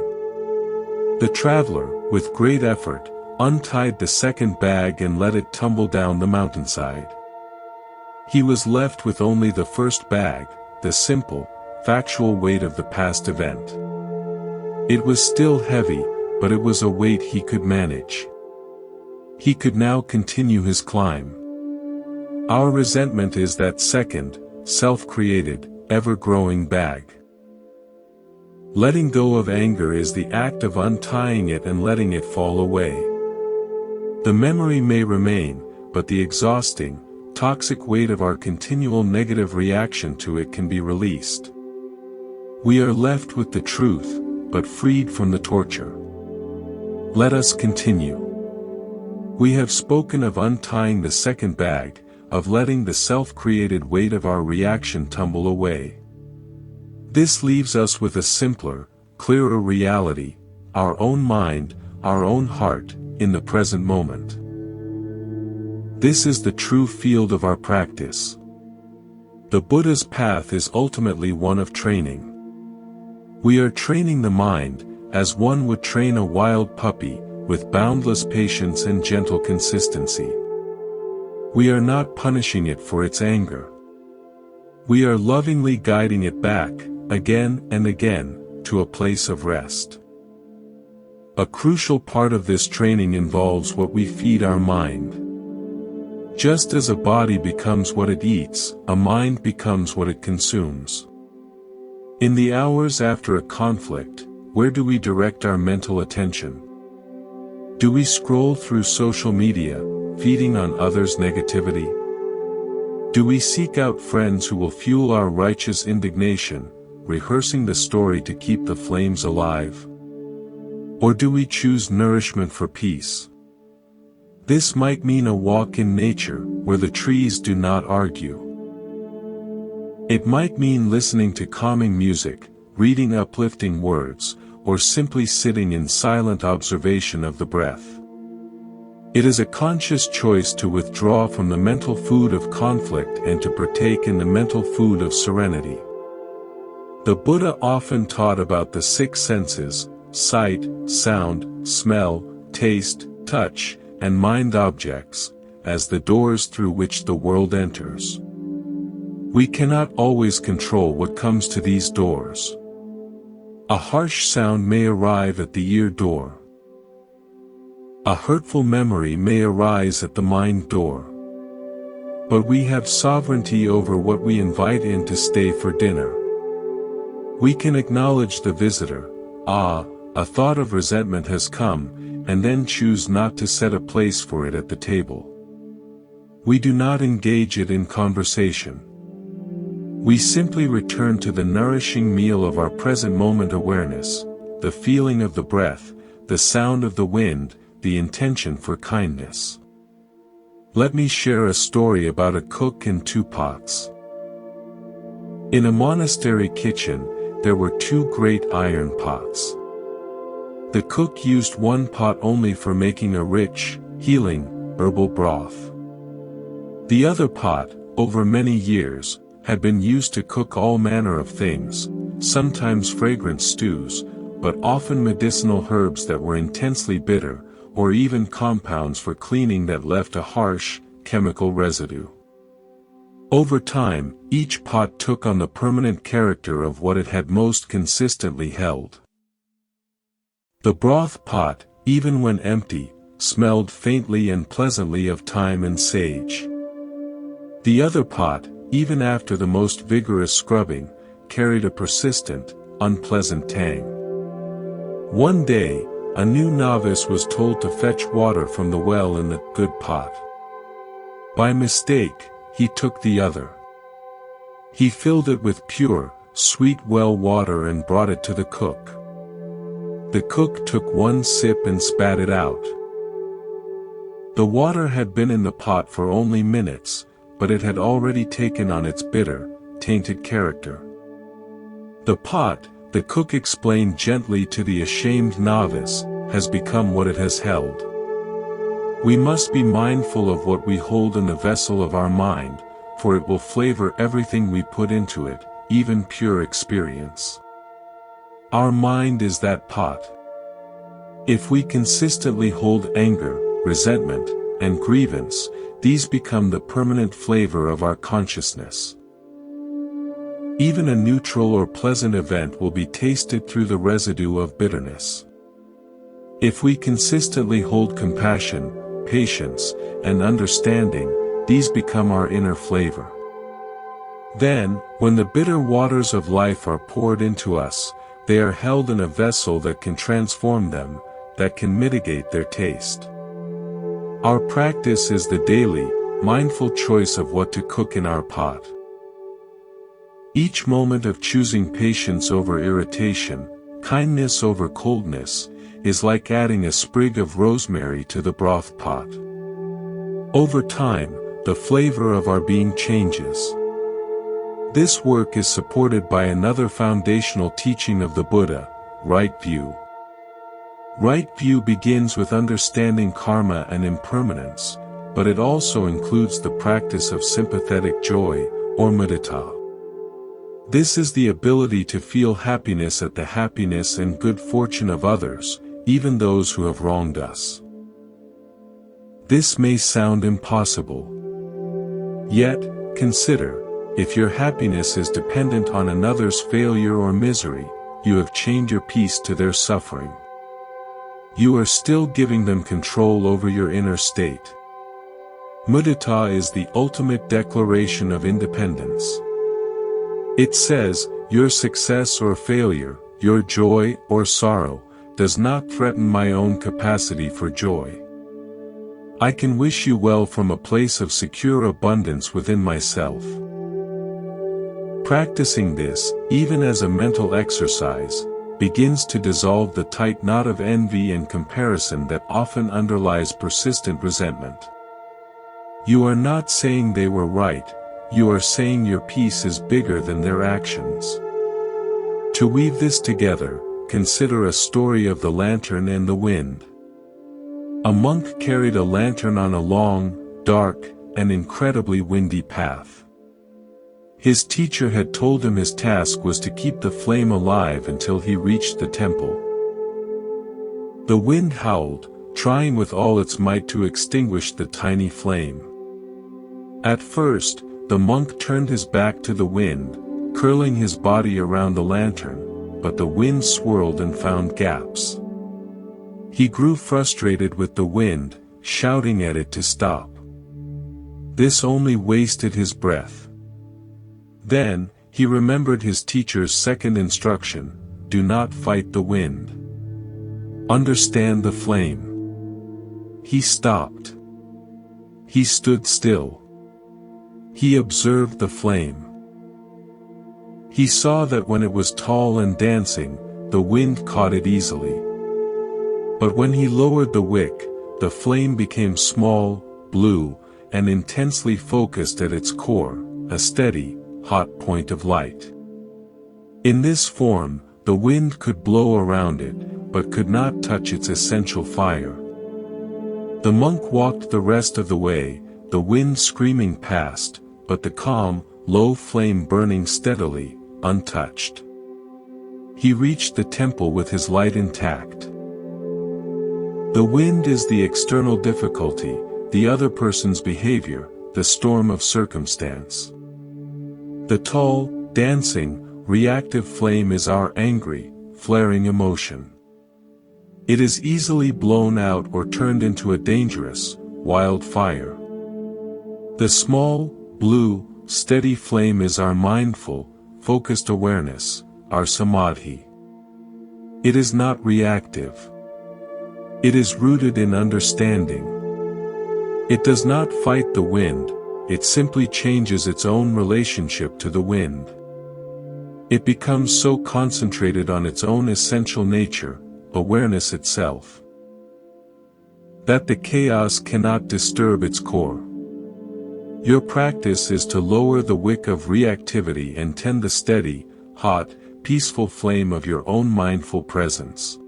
The traveler, with great effort, untied the second bag and let it tumble down the mountainside. He was left with only the first bag, the simple, factual weight of the past event. It was still heavy, but it was a weight he could manage. He could now continue his climb. Our resentment is that second, self-created, ever-growing bag. Letting go of anger is the act of untying it and letting it fall away. The memory may remain, but the exhausting, toxic weight of our continual negative reaction to it can be released. We are left with the truth, but freed from the torture. Let us continue. We have spoken of untying the second bag, of letting the self-created weight of our reaction tumble away. This leaves us with a simpler, clearer reality, our own mind, our own heart, in the present moment. This is the true field of our practice. The Buddha's path is ultimately one of training. We are training the mind, as one would train a wild puppy, with boundless patience and gentle consistency. We are not punishing it for its anger. We are lovingly guiding it back, again and again, to a place of rest. A crucial part of this training involves what we feed our mind. Just as a body becomes what it eats, a mind becomes what it consumes. In the hours after a conflict, where do we direct our mental attention? Do we scroll through social media, feeding on others' negativity? Do we seek out friends who will fuel our righteous indignation, rehearsing the story to keep the flames alive? Or do we choose nourishment for peace? This might mean a walk in nature, where the trees do not argue. It might mean listening to calming music, reading uplifting words, or simply sitting in silent observation of the breath. It is a conscious choice to withdraw from the mental food of conflict and to partake in the mental food of serenity. The Buddha often taught about the 6 senses, sight, sound, smell, taste, touch, and mind objects, as the doors through which the world enters. We cannot always control what comes to these doors. A harsh sound may arrive at the ear door. A hurtful memory may arise at the mind door. But we have sovereignty over what we invite in to stay for dinner. We can acknowledge the visitor, a thought of resentment has come, and then choose not to set a place for it at the table. We do not engage it in conversation. We simply return to the nourishing meal of our present moment awareness, the feeling of the breath, the sound of the wind, the intention for kindness. Let me share a story about a cook and 2 pots. In a monastery kitchen, there were 2 great iron pots. The cook used one pot only for making a rich, healing, herbal broth. The other pot, over many years, had been used to cook all manner of things, sometimes fragrant stews, but often medicinal herbs that were intensely bitter, or even compounds for cleaning that left a harsh, chemical residue. Over time, each pot took on the permanent character of what it had most consistently held. The broth pot, even when empty, smelled faintly and pleasantly of thyme and sage. The other pot, even after the most vigorous scrubbing, carried a persistent, unpleasant tang. One day, a new novice was told to fetch water from the well in the good pot. By mistake, he took the other. He filled it with pure, sweet well water and brought it to the cook. The cook took one sip and spat it out. The water had been in the pot for only minutes, but it had already taken on its bitter, tainted character. The pot, the cook explained gently to the ashamed novice, has become what it has held. We must be mindful of what we hold in the vessel of our mind, for it will flavor everything we put into it, even pure experience. Our mind is that pot. If we consistently hold anger, resentment, and grievance, these become the permanent flavor of our consciousness. Even a neutral or pleasant event will be tasted through the residue of bitterness. If we consistently hold compassion, patience, and understanding, these become our inner flavor. Then, when the bitter waters of life are poured into us, they are held in a vessel that can transform them, that can mitigate their taste. Our practice is the daily, mindful choice of what to cook in our pot. Each moment of choosing patience over irritation, kindness over coldness, is like adding a sprig of rosemary to the broth pot. Over time, the flavor of our being changes. This work is supported by another foundational teaching of the Buddha, right view. Right view begins with understanding karma and impermanence, but it also includes the practice of sympathetic joy, or mudita. This is the ability to feel happiness at the happiness and good fortune of others, even those who have wronged us. This may sound impossible. Yet, consider, if your happiness is dependent on another's failure or misery, you have chained your peace to their suffering. You are still giving them control over your inner state. Mudita is the ultimate declaration of independence. It says, your success or failure, your joy or sorrow, does not threaten my own capacity for joy. I can wish you well from a place of secure abundance within myself. Practicing this, even as a mental exercise, begins to dissolve the tight knot of envy and comparison that often underlies persistent resentment. You are not saying they were right, you are saying your peace is bigger than their actions. To weave this together, consider a story of the lantern and the wind. A monk carried a lantern on a long, dark, and incredibly windy path. His teacher had told him his task was to keep the flame alive until he reached the temple. The wind howled, trying with all its might to extinguish the tiny flame. At first, the monk turned his back to the wind, curling his body around the lantern, but the wind swirled and found gaps. He grew frustrated with the wind, shouting at it to stop. This only wasted his breath. Then, he remembered his teacher's second instruction, do not fight the wind. Understand the flame. He stopped. He stood still. He observed the flame. He saw that when it was tall and dancing, the wind caught it easily. But when he lowered the wick, the flame became small, blue, and intensely focused at its core, a steady, hot point of light. In this form, the wind could blow around it, but could not touch its essential fire. The monk walked the rest of the way, the wind screaming past, but the calm, low flame burning steadily, untouched. He reached the temple with his light intact. The wind is the external difficulty, the other person's behavior, the storm of circumstance. The tall, dancing, reactive flame is our angry, flaring emotion. It is easily blown out or turned into a dangerous, wild fire. The small, blue, steady flame is our mindful, focused awareness, our samadhi. It is not reactive. It is rooted in understanding. It does not fight the wind, it simply changes its own relationship to the wind. It becomes so concentrated on its own essential nature, awareness itself, that the chaos cannot disturb its core. Your practice is to lower the wick of reactivity and tend the steady, hot, peaceful flame of your own mindful presence.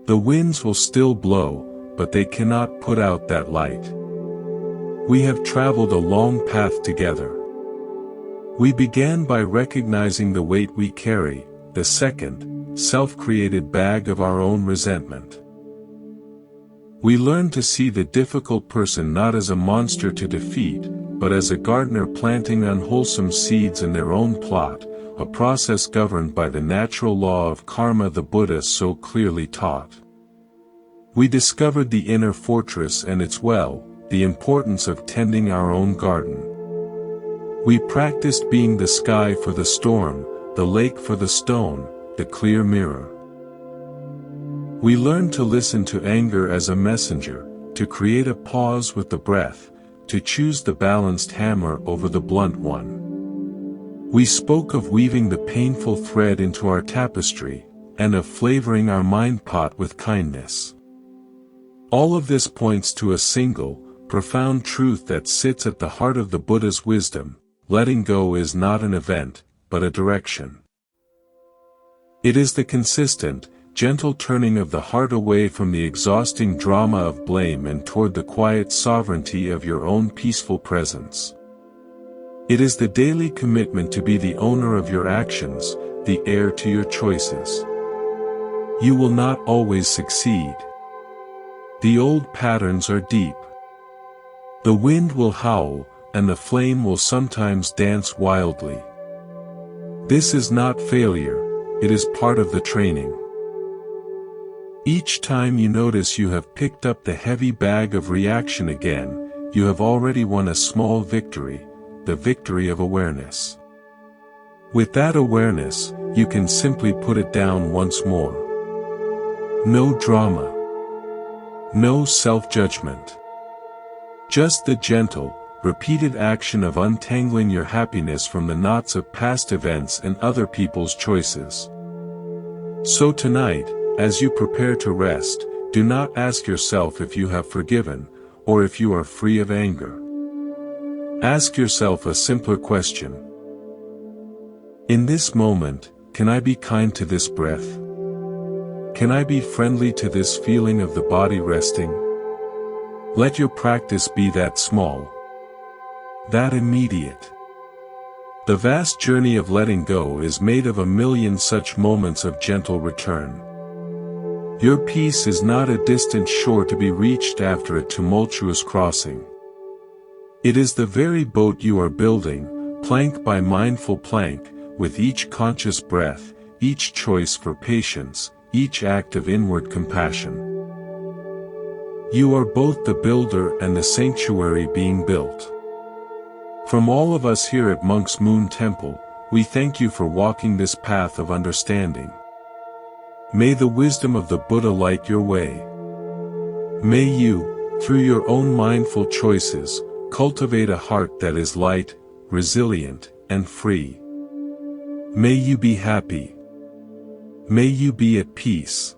The winds will still blow, but they cannot put out that light. We have traveled a long path together. We began by recognizing the weight we carry, the second, self-created bag of our own resentment. We learned to see the difficult person not as a monster to defeat, but as a gardener planting unwholesome seeds in their own plot, a process governed by the natural law of karma the Buddha so clearly taught. We discovered the inner fortress and its well, the importance of tending our own garden. We practiced being the sky for the storm, the lake for the stone, the clear mirror. We learned to listen to anger as a messenger, to create a pause with the breath, to choose the balanced hammer over the blunt one. We spoke of weaving the painful thread into our tapestry, and of flavoring our mind pot with kindness. All of this points to a single, profound truth that sits at the heart of the Buddha's wisdom: letting go is not an event, but a direction. It is the consistent, gentle turning of the heart away from the exhausting drama of blame and toward the quiet sovereignty of your own peaceful presence. It is the daily commitment to be the owner of your actions, the heir to your choices. You will not always succeed. The old patterns are deep. The wind will howl, and the flame will sometimes dance wildly. This is not failure, it is part of the training. Each time you notice you have picked up the heavy bag of reaction again, you have already won a small victory, the victory of awareness. With that awareness, you can simply put it down once more. No drama. No self-judgment. Just the gentle, repeated action of untangling your happiness from the knots of past events and other people's choices. So tonight, as you prepare to rest, do not ask yourself if you have forgiven, or if you are free of anger. Ask yourself a simpler question. In this moment, can I be kind to this breath? Can I be friendly to this feeling of the body resting? Let your practice be that small, that immediate. The vast journey of letting go is made of a million such moments of gentle return. Your peace is not a distant shore to be reached after a tumultuous crossing. It is the very boat you are building, plank by mindful plank, with each conscious breath, each choice for patience, each act of inward compassion. You are both the builder and the sanctuary being built. From all of us here at Monk's Moon Temple, we thank you for walking this path of understanding. May the wisdom of the Buddha light your way. May you, through your own mindful choices, cultivate a heart that is light, resilient, and free. May you be happy. May you be at peace.